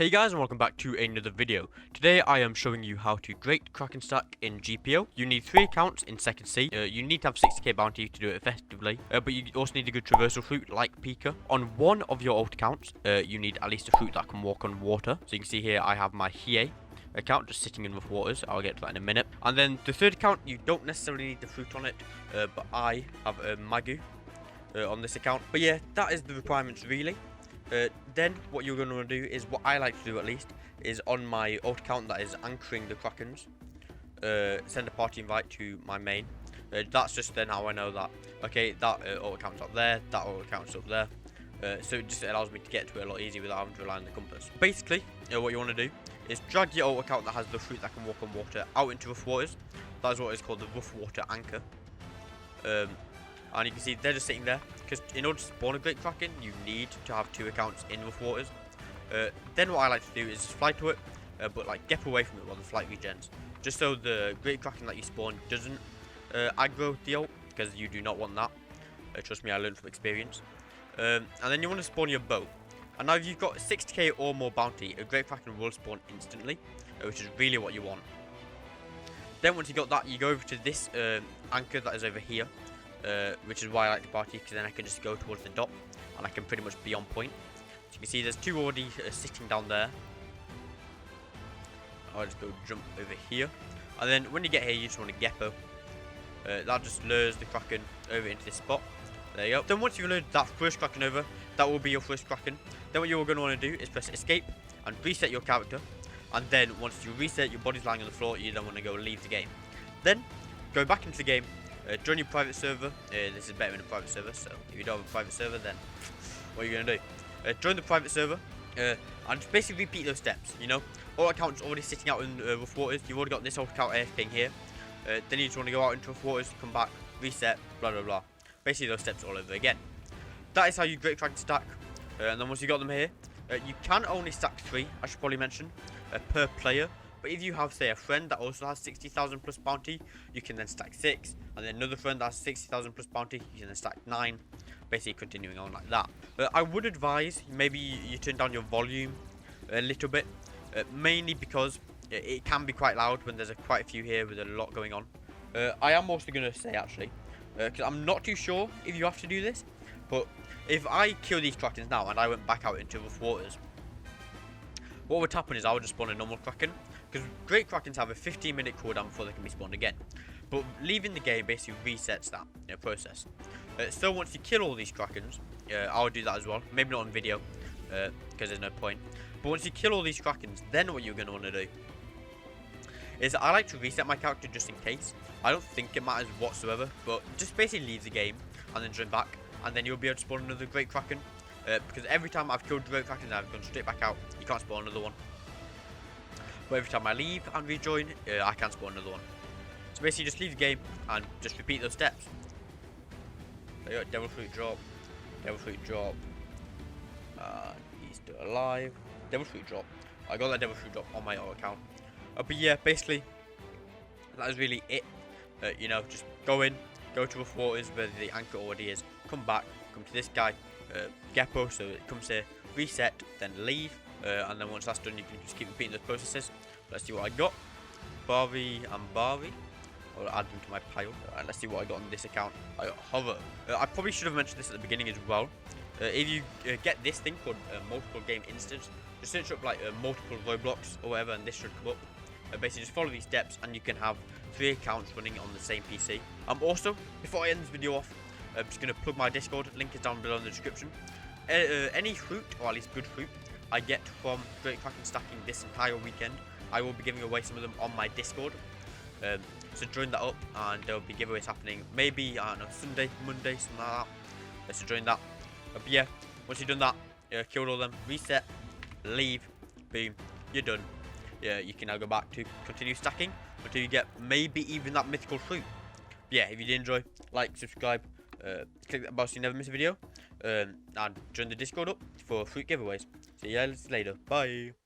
Hey guys, and welcome back to another video. Today I am showing you how to great Kraken stack in GPO. You need 3 accounts in second C. You need to have 60k bounty to do it effectively, but you also need a good traversal fruit like Pika. On one of your alt accounts, you need at least a fruit that can walk on water. So you can see here I have my Hie account just sitting in rough waters. I'll get to that in a minute. And then the third account, you don't necessarily need the fruit on it, but I have a Magu on this account. But yeah, that is the requirements really. Then what you're going to want to do is, what I like to do at least, is on my alt account that is anchoring the Krakens, send a party invite to my main. That's just then how I know that, okay, that alt account's up there, that alt account's up there. So it just allows me to get to it a lot easier without having to rely on the compass. Basically, what you want to do is drag your alt account that has the fruit that can walk on water out into rough waters. That is what is called the rough water anchor. And you can see they're just sitting there, because in order to spawn a great Kraken, you need to have 2 accounts in rough waters. Then what I like to do is just fly to it, but like get away from it while the flight regens, just so the great Kraken that you spawn doesn't aggro the ult, because you do not want that. Trust me, I learned from experience. And then you want to spawn your boat. And now if you've got 60k or more bounty, a great Kraken will spawn instantly, which is really what you want. Then once you got that, you go over to this anchor that is over here. Which is why I like the party, because then I can just go towards the dot and I can pretty much be on point. So you can see there's 2 already sitting down there. I'll just go jump over here, and then when you get here you just want a GPO. That just lures the Kraken over into this spot. There you go. Then once you've lured that first Kraken over, that will be your first Kraken. Then what you're going to want to do is press escape and reset your character, and then once you reset, your body's lying on the floor, you then want to go leave the game. Then go back into the game. Join your private server. This is better in a private server, so if you don't have a private server, then what are you going to do? Join the private server and just basically repeat those steps. You know, all accounts already sitting out in rough waters. You've already got this old account AFK here. Then you just want to go out into rough waters, come back, reset, blah blah blah. Basically those steps all over again. That is how you great Kraken stack. And then once you got them here, you can only stack 3, I should probably mention, per player. But if you have, say, a friend that also has 60,000 plus bounty, you can then stack 6. And then another friend that has 60,000 plus bounty, you can then stack 9. Basically continuing on like that. I would advise maybe you turn down your volume a little bit. Mainly because it can be quite loud when there's quite a few here with a lot going on. I am also going to say, actually, because I'm not too sure if you have to do this. But if I kill these Krakens now and I went back out into rough waters, what would happen is I would just spawn a normal Kraken. Because great Krakens have a 15-minute cooldown before they can be spawned again. But leaving the game basically resets that process. So once you kill all these Krakens, I'll do that as well. Maybe not on video, because there's no point. But once you kill all these Krakens, then what you're going to want to do is, I like to reset my character just in case. I don't think it matters whatsoever, but just basically leave the game and then join back. And then you'll be able to spawn another great Kraken. Because every time I've killed great Kraken, I've gone straight back out. You can't spawn another one. But every time I leave and rejoin, I can spawn another one. So basically just leave the game and just repeat those steps. There you go, devil fruit drop, he's still alive, devil fruit drop. I got that devil fruit drop on my old account. But yeah, basically, that is really it. You know, just go to rough waters where the anchor already is, come back, come to this guy, GPO, so it comes here, reset, then leave. And then once that's done, you can just keep repeating those processes. Let's see what I got. Bari and Bari. I'll add them to my pile. And let's see what I got on this account. I got Hover. I probably should have mentioned this at the beginning as well. If you get this thing called multiple game instance, just search up like multiple Roblox or whatever, and this should come up. Basically, just follow these steps, and you can have 3 accounts running on the same PC. Also, before I end this video off, I'm just going to plug my Discord. Link is down below in the description. Any fruit, or at least good fruit, I get from great Kraken stacking this entire weekend, I will be giving away some of them on my Discord. So join that up, and there will be giveaways happening maybe, I don't know, Sunday, Monday, something like that. So join that. But yeah, once you've done that, killed all of them, reset, leave, boom, you're done. Yeah, you can now go back to continue stacking until you get maybe even that mythical fruit. But yeah, if you did enjoy, like, subscribe, click that bell so you never miss a video, and join the Discord up for fruit giveaways. See you guys later. Bye.